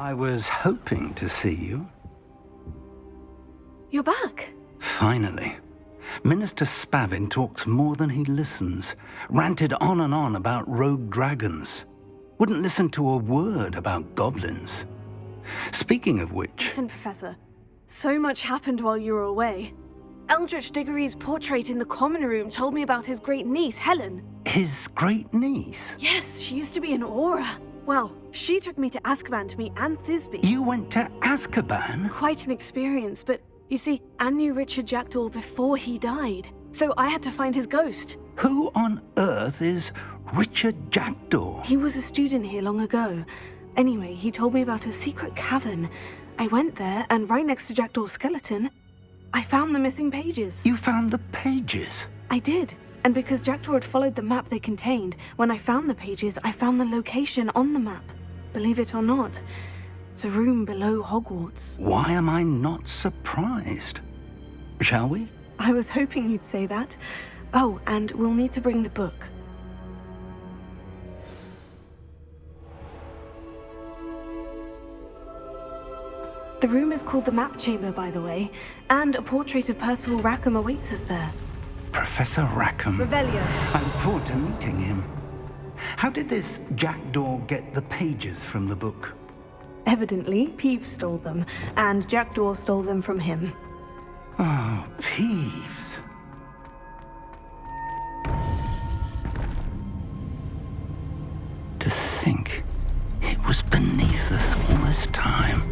I was hoping to see you. You're back. Finally. Minister Spavin talks more than he listens. Ranted on and on about rogue dragons. Wouldn't listen to a word about goblins. Speaking of which... Listen, Professor. So much happened while you were away. Eldritch Diggory's portrait in the common room told me about his great niece, Helen. His great niece? Yes, she used to be an Aura. Well, she took me to Azkaban to meet Anne Thisbe. You went to Azkaban? Quite an experience, but you see, Anne knew Richard Jackdaw before he died. So I had to find his ghost. Who on earth is Richard Jackdaw? He was a student here long ago. Anyway, he told me about a secret cavern. I went there, and right next to Jackdaw's skeleton, I found the missing pages. You found the pages? I did. And because Jackdaw had followed the map they contained, when I found the pages, I found the location on the map. Believe it or not, it's a room below Hogwarts. Why am I not surprised? Shall we? I was hoping you'd say that. Oh, and we'll need to bring the book. The room is called the Map Chamber, by the way, and a portrait of Percival Rackham awaits us there. Professor Rackham. Revelio. I look forward to meeting him. How did this Jackdaw get the pages from the book? Evidently, Peeves stole them, and Jackdaw stole them from him. Oh, Peeves. To think it was beneath us all this time.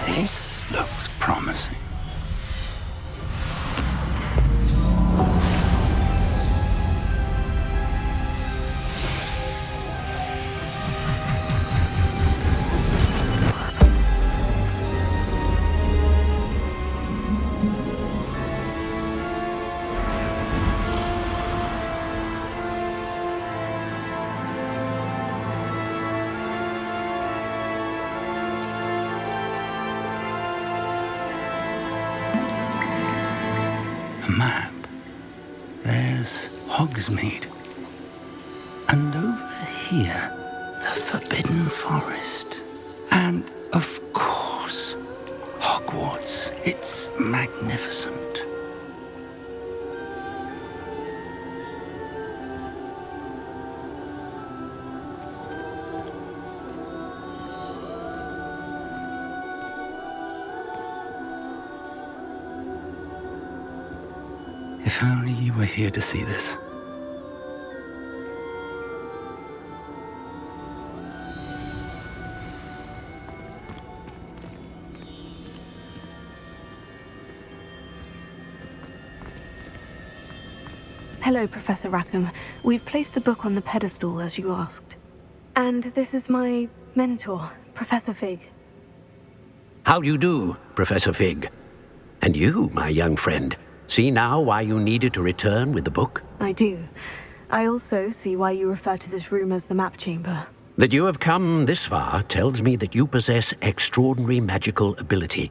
This looks promising. Map. There's Hogsmeade. And over here, the Forbidden Forest. And, of course, Hogwarts. It's magnificent. If only you were here to see this. Hello, Professor Rackham. We've placed the book on the pedestal, as you asked. And this is my mentor, Professor Fig. How do you do, Professor Fig? And you, my young friend, see now why you needed to return with the book? I do. I also see why you refer to this room as the Map Chamber. That you have come this far tells me that you possess extraordinary magical ability,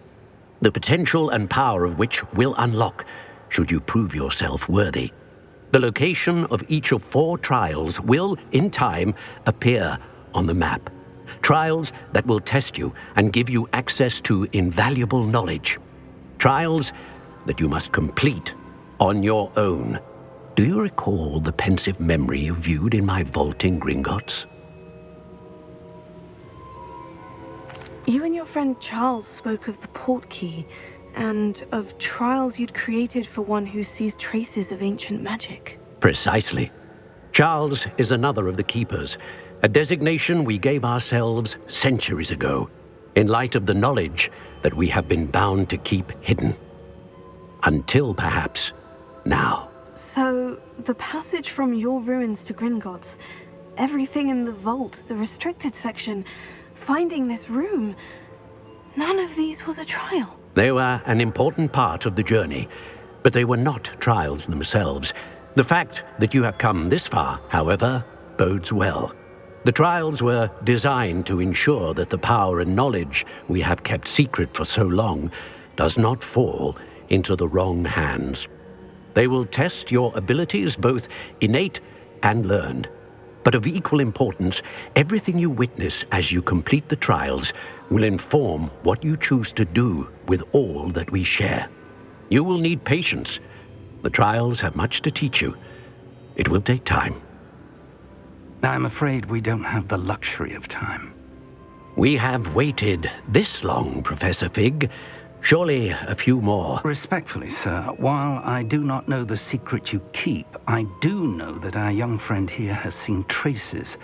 the potential and power of which will unlock should you prove yourself worthy. The location of each of 4 trials will, in time, appear on the map. Trials that will test you and give you access to invaluable knowledge. Trials that you must complete on your own. Do you recall the pensive memory you viewed in my vault in Gringotts? You and your friend Charles spoke of the Portkey, and of trials you'd created for one who sees traces of ancient magic. Precisely. Charles is another of the Keepers, a designation we gave ourselves centuries ago, in light of the knowledge that we have been bound to keep hidden. Until, perhaps, now. So, the passage from your ruins to Gringotts, everything in the vault, the restricted section, finding this room. None of these was a trial. They were an important part of the journey, but they were not trials themselves. The fact that you have come this far, however, bodes well. The trials were designed to ensure that the power and knowledge we have kept secret for so long does not fall into the wrong hands. They will test your abilities, both innate and learned. But of equal importance, everything you witness as you complete the trials will inform what you choose to do with all that we share. You will need patience. The trials have much to teach you. It will take time. I'm afraid we don't have the luxury of time. We have waited this long, Professor Fig. Surely a few more. Respectfully, sir, while I do not know the secret you keep, I do know that our young friend here has seen traces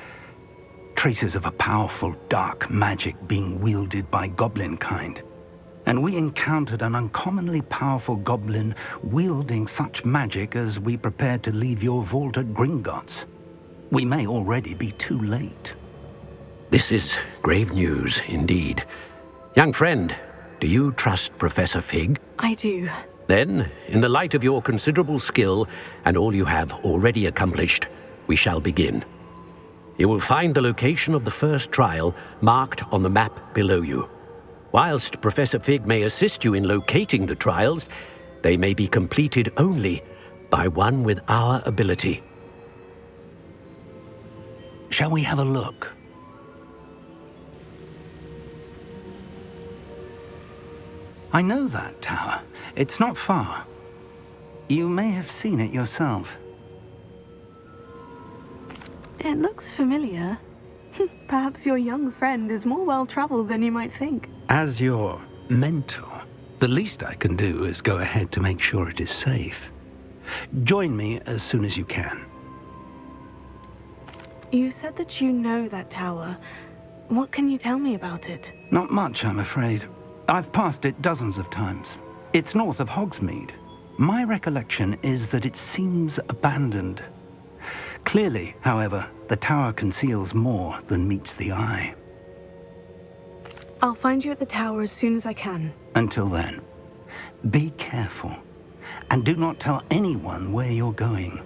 of a powerful dark magic being wielded by goblin kind. And we encountered an uncommonly powerful goblin wielding such magic as we prepared to leave your vault at Gringotts. We may already be too late. This is grave news indeed. Young friend, do you trust Professor Fig? I do. Then, in the light of your considerable skill and all you have already accomplished, we shall begin. You will find the location of the first trial marked on the map below you. Whilst Professor Fig may assist you in locating the trials, they may be completed only by one with our ability. Shall we have a look? I know that tower. It's not far. You may have seen it yourself. It looks familiar. Perhaps your young friend is more well-traveled than you might think. As your mentor, the least I can do is go ahead to make sure it is safe. Join me as soon as you can. You said that you know that tower. What can you tell me about it? Not much, I'm afraid. I've passed it dozens of times. It's north of Hogsmeade. My recollection is that it seems abandoned. Clearly, however, the tower conceals more than meets the eye. I'll find you at the tower as soon as I can. Until then, be careful, and do not tell anyone where you're going.